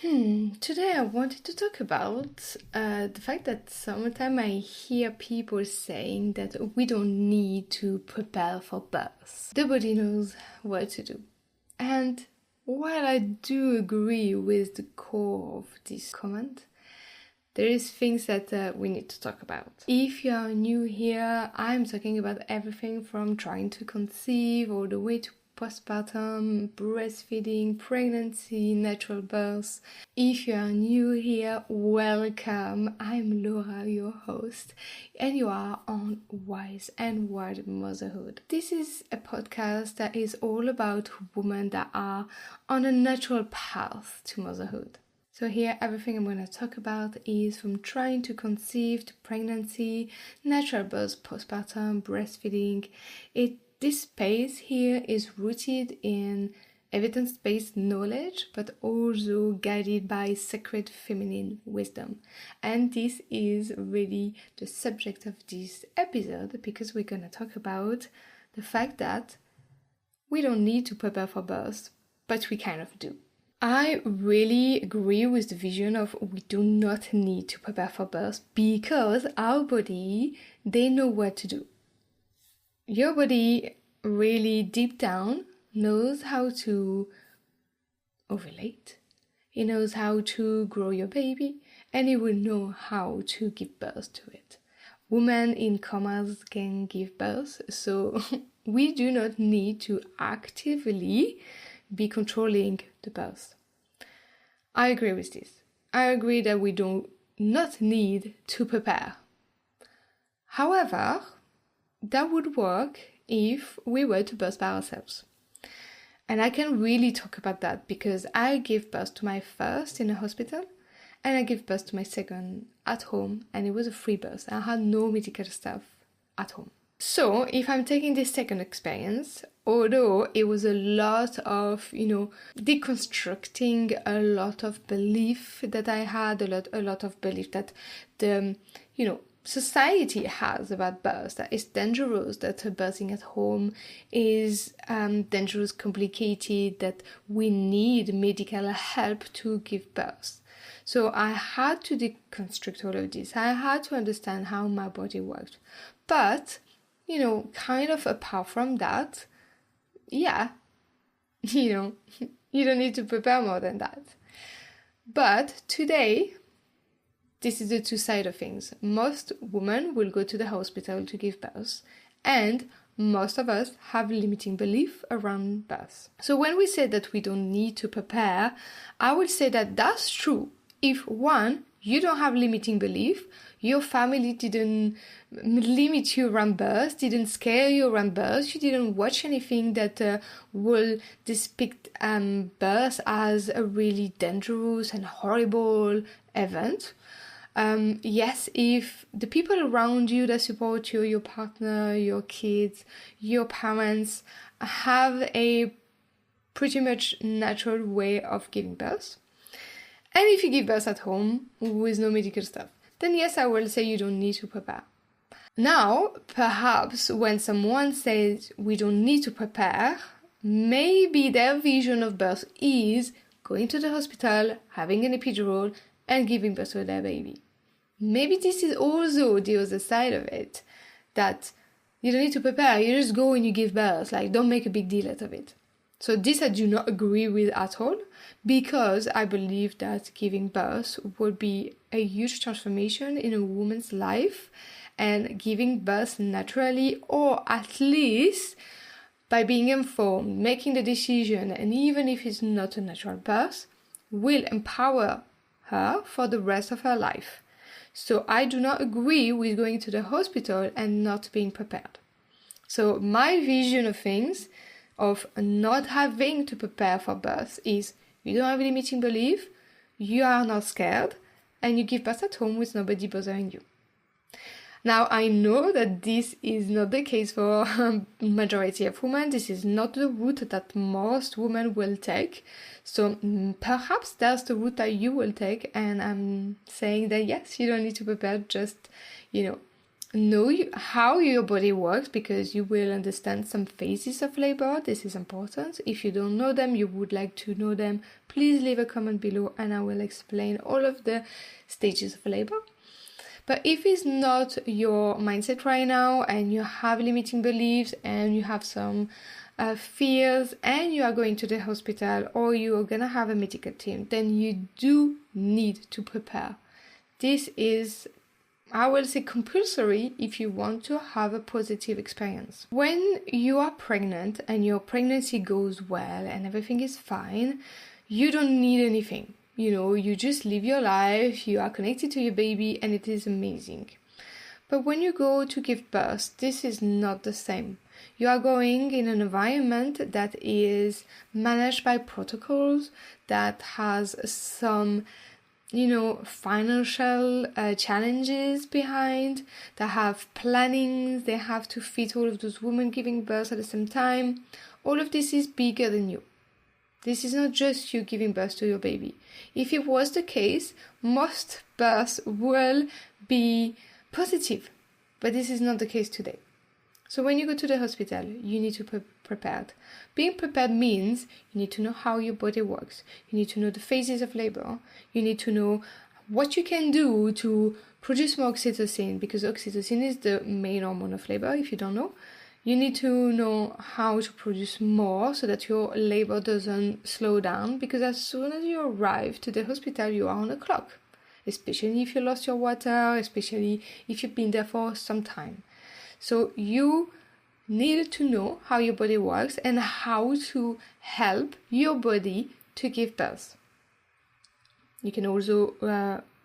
Today I wanted to talk about the fact that sometimes I hear people saying that we don't need to prepare for birth. The body knows what to do. And while I do agree with the core of this comment, there is things that we need to talk about. If you are new here, I'm talking about everything from trying to conceive all the way to postpartum, breastfeeding, pregnancy, natural birth. If you are new here, welcome. I'm Laura, your host, and you are on Wise and Wild Motherhood. This is a podcast that is all about women that are on a natural path to motherhood. So here, everything I'm going to talk about is from trying to conceive to pregnancy, natural birth, postpartum, breastfeeding. This space here is rooted in evidence-based knowledge, but also guided by sacred feminine wisdom. And this is really the subject of this episode because we're going to talk about the fact that we don't need to prepare for birth, but we kind of do. I really agree with the vision of we do not need to prepare for birth because our body, they know what to do. Your body really deep down knows how to ovulate. It knows how to grow your baby and it will know how to give birth to it. Women in comas can give birth, so we do not need to actively be controlling the birth. I agree with this. I agree that we do not need to prepare. However, that would work if we were to birth by ourselves. And I can really talk about that because I gave birth to my first in a hospital and I gave birth to my second at home, and it was a free birth. I had no medical stuff at home. So if I'm taking this second experience, although it was a lot of, deconstructing a lot of belief that I had, a lot of belief that the, society has about birth, that it's dangerous, that birthing at home is dangerous, complicated, that we need medical help to give birth. So I had to deconstruct all of this. I had to understand how my body worked. But, kind of apart from that, you don't need to prepare more than that. But today, this is the two sides of things. Most women will go to the hospital to give birth, and most of us have limiting belief around birth. So when we say that we don't need to prepare, I would say that that's true. If one, you don't have limiting belief, your family didn't limit you around birth, didn't scare you around birth, you didn't watch anything that will depict birth as a really dangerous and horrible event. Yes, if the people around you that support you, your partner, your kids, your parents, have a pretty much natural way of giving birth, and if you give birth at home with no medical stuff, then yes, I will say you don't need to prepare. Now, perhaps when someone says we don't need to prepare, maybe their vision of birth is going to the hospital, having an epidural, and giving birth to their baby. Maybe this is also the other side of it, that you don't need to prepare, you just go and you give birth, don't make a big deal out of it. So this I do not agree with at all, because I believe that giving birth would be a huge transformation in a woman's life, and giving birth naturally, or at least by being informed, making the decision, and even if it's not a natural birth, will empower her for the rest of her life. So I do not agree with going to the hospital and not being prepared. So my vision of things, of not having to prepare for birth, is you don't have limiting belief, you are not scared, and you give birth at home with nobody bothering you. Now, I know that this is not the case for majority of women. This is not the route that most women will take. So perhaps that's the route that you will take. And I'm saying that, yes, you don't need to prepare, just, know how your body works, because you will understand some phases of labor. This is important. If you don't know them, you would like to know them, please leave a comment below and I will explain all of the stages of labor. But if it's not your mindset right now and you have limiting beliefs and you have some fears and you are going to the hospital or you are going to have a medical team, then you do need to prepare. This is, I will say, compulsory if you want to have a positive experience. When you are pregnant and your pregnancy goes well and everything is fine, you don't need anything. You just live your life, you are connected to your baby, and it is amazing. But when you go to give birth, this is not the same. You are going in an environment that is managed by protocols, that has some, financial challenges behind, that have plannings, they have to fit all of those women giving birth at the same time. All of this is bigger than you. This is not just you giving birth to your baby. If it was the case, most births will be positive, but this is not the case today. So when you go to the hospital, you need to be prepared. Being prepared means you need to know how your body works. You need to know the phases of labor. You need to know what you can do to produce more oxytocin, because oxytocin is the main hormone of labor, if you don't know. You need to know how to produce more so that your labor doesn't slow down, because as soon as you arrive to the hospital, you are on a clock, especially if you lost your water, especially if you've been there for some time. So you need to know how your body works and how to help your body to give birth. You can also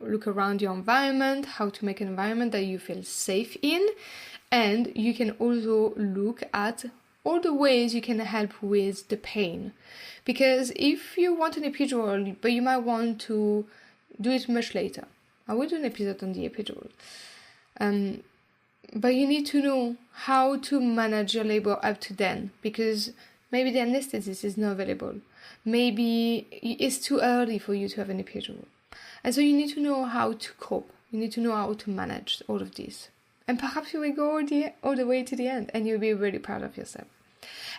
look around your environment, how to make an environment that you feel safe in. And you can also look at all the ways you can help with the pain. Because if you want an epidural, but you might want to do it much later. I will do an episode on the epidural. But you need to know how to manage your labor up to then, because maybe the anesthesis is not available. Maybe it's too early for you to have an epidural. And so you need to know how to cope. You need to know how to manage all of this. And perhaps you will go all the way to the end and you'll be really proud of yourself.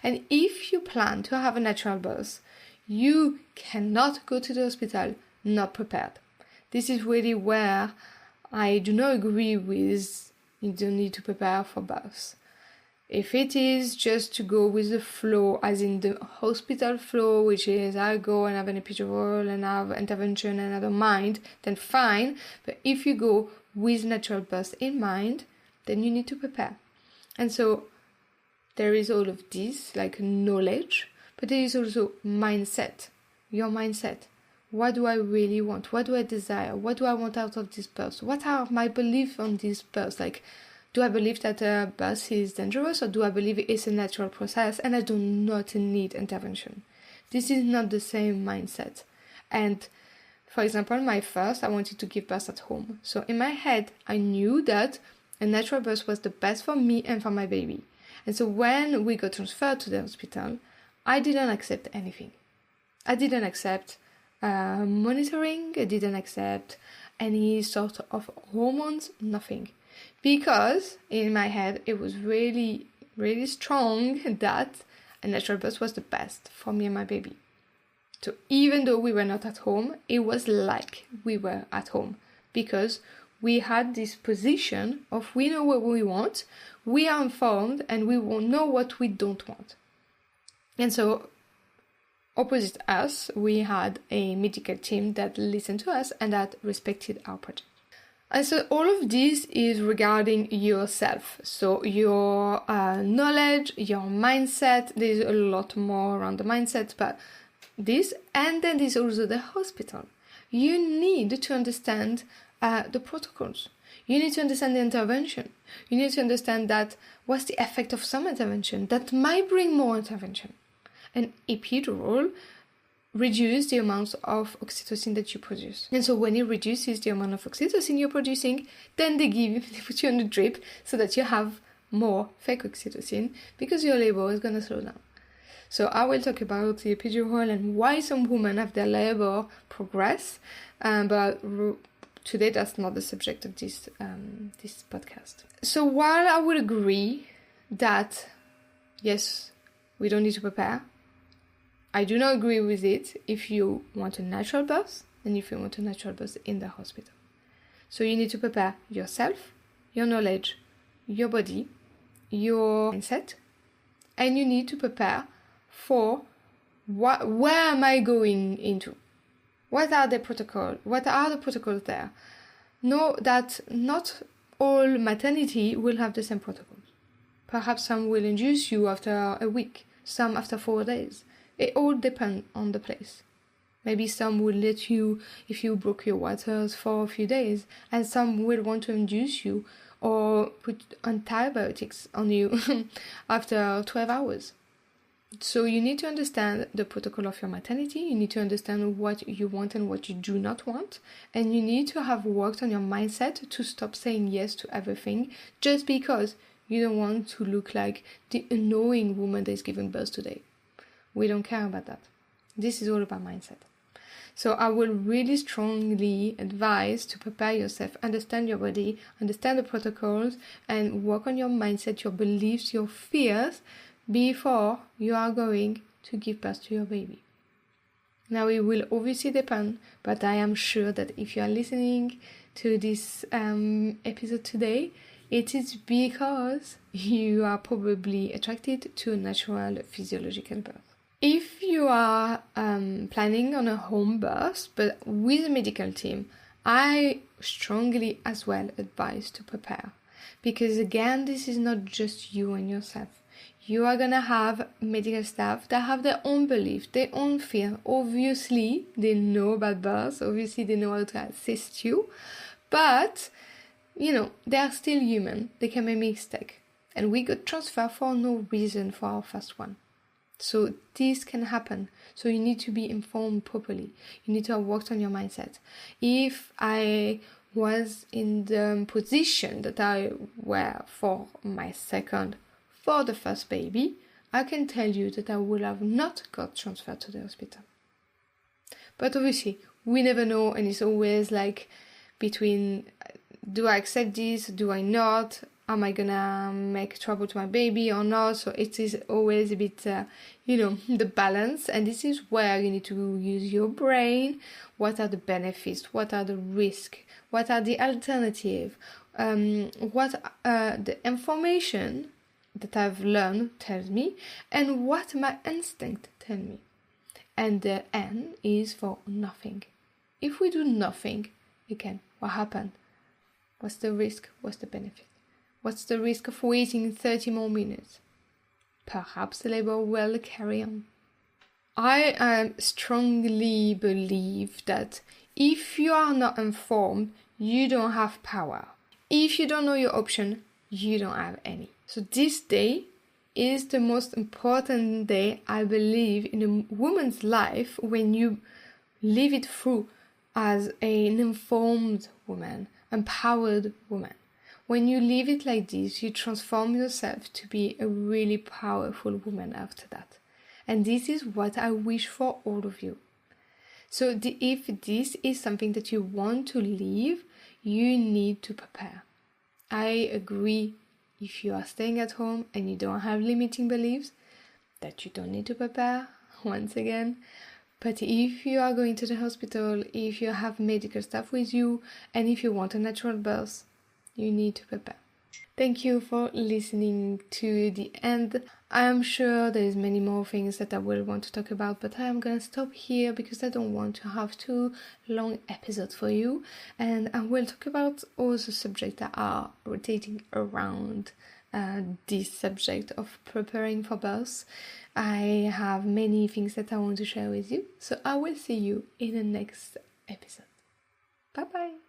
And if you plan to have a natural birth, you cannot go to the hospital not prepared. This is really where I do not agree with you don't need to prepare for birth. If it is just to go with the flow, as in the hospital flow, which is I go and have an epidural and have intervention and I don't mind, then fine. But if you go with natural birth in mind, then you need to prepare. And so there is all of this, like knowledge, but there is also mindset, your mindset. What do I really want? What do I desire? What do I want out of this birth? What are my beliefs on this birth? Like, do I believe that birth is dangerous, or do I believe it's a natural process and I do not need intervention? This is not the same mindset. And for example, I wanted to give birth at home. So in my head, I knew that a natural birth was the best for me and for my baby. And so when we got transferred to the hospital, I didn't accept anything. I didn't accept monitoring. I didn't accept any sort of hormones, nothing. Because in my head, it was really, really strong that a natural birth was the best for me and my baby. So even though we were not at home, it was like we were at home, because we had this position of we know what we want, we are informed, and we will know what we don't want. And so, opposite us, we had a medical team that listened to us and that respected our project. And so all of this is regarding yourself. So your knowledge, your mindset, there's a lot more around the mindset, but this, and then there's also the hospital. You need to understand the protocols. You need to understand the intervention. You need to understand that what's the effect of some intervention that might bring more intervention. An epidural reduces the amount of oxytocin that you produce. And so when it reduces the amount of oxytocin you're producing, then they put you on the drip so that you have more fake oxytocin, because your labor is going to slow down. So I will talk about the epidural and why some women have their labor progress, but today that's not the subject of this podcast. So while I would agree that, yes, we don't need to prepare, I do not agree with it if you want a natural birth and if you want a natural birth in the hospital. So you need to prepare yourself, your knowledge, your body, your mindset, and you need to prepare for where am I going into? What are the protocols there? Know that not all maternity will have the same protocols. Perhaps some will induce you after a week, some after 4 days. It all depends on the place. Maybe some will let you, if you broke your waters, for a few days, and some will want to induce you or put antibiotics on you after 12 hours. So you need to understand the protocol of your maternity, you need to understand what you want and what you do not want, and you need to have worked on your mindset to stop saying yes to everything just because you don't want to look like the annoying woman that is giving birth today. We don't care about that. This is all about mindset. So I will really strongly advise to prepare yourself, understand your body, understand the protocols, and work on your mindset, your beliefs, your fears, before you are going to give birth to your baby. Now it will obviously depend, but I am sure that if you are listening to this episode today, it is because you are probably attracted to a natural physiological birth. If you are planning on a home birth, but with a medical team, I strongly as well advise to prepare. Because again, this is not just you and yourself. You are going to have medical staff that have their own belief, their own fear. Obviously, they know about birth. Obviously, they know how to assist you. But, they are still human. They can make a mistake. And we got transfer for no reason for our first one. So this can happen. So you need to be informed properly. You need to have worked on your mindset. If I was in the position that I were for my second, for the first baby, I can tell you that I would have not got transferred to the hospital. But obviously, we never know, and it's always like between, do I accept this, do I not? Am I gonna make trouble to my baby or not? So it is always a bit, the balance. And this is where you need to use your brain. What are the benefits? What are the risks? What are the alternatives? What the information that I've learned tells me, and what my instinct tells me. And the N is for nothing. If we do nothing, again, what happened? What's the risk? What's the benefit? What's the risk of waiting 30 more minutes? Perhaps the labor will carry on. I strongly believe that if you are not informed, you don't have power. If you don't know your option, you don't have any. So this day is the most important day, I believe, in a woman's life when you live it through as an informed woman, empowered woman. When you live it like this, you transform yourself to be a really powerful woman after that. And this is what I wish for all of you. So if this is something that you want to live, you need to prepare. I agree, if you are staying at home and you don't have limiting beliefs, that you don't need to prepare, once again. But if you are going to the hospital, if you have medical staff with you, and if you want a natural birth, you need to prepare. Thank you for listening to the end. I am sure there's many more things that I will want to talk about, but I am going to stop here because I don't want to have too long episodes for you. And I will talk about all the subjects that are rotating around this subject of preparing for birth. I have many things that I want to share with you. So I will see you in the next episode. Bye bye.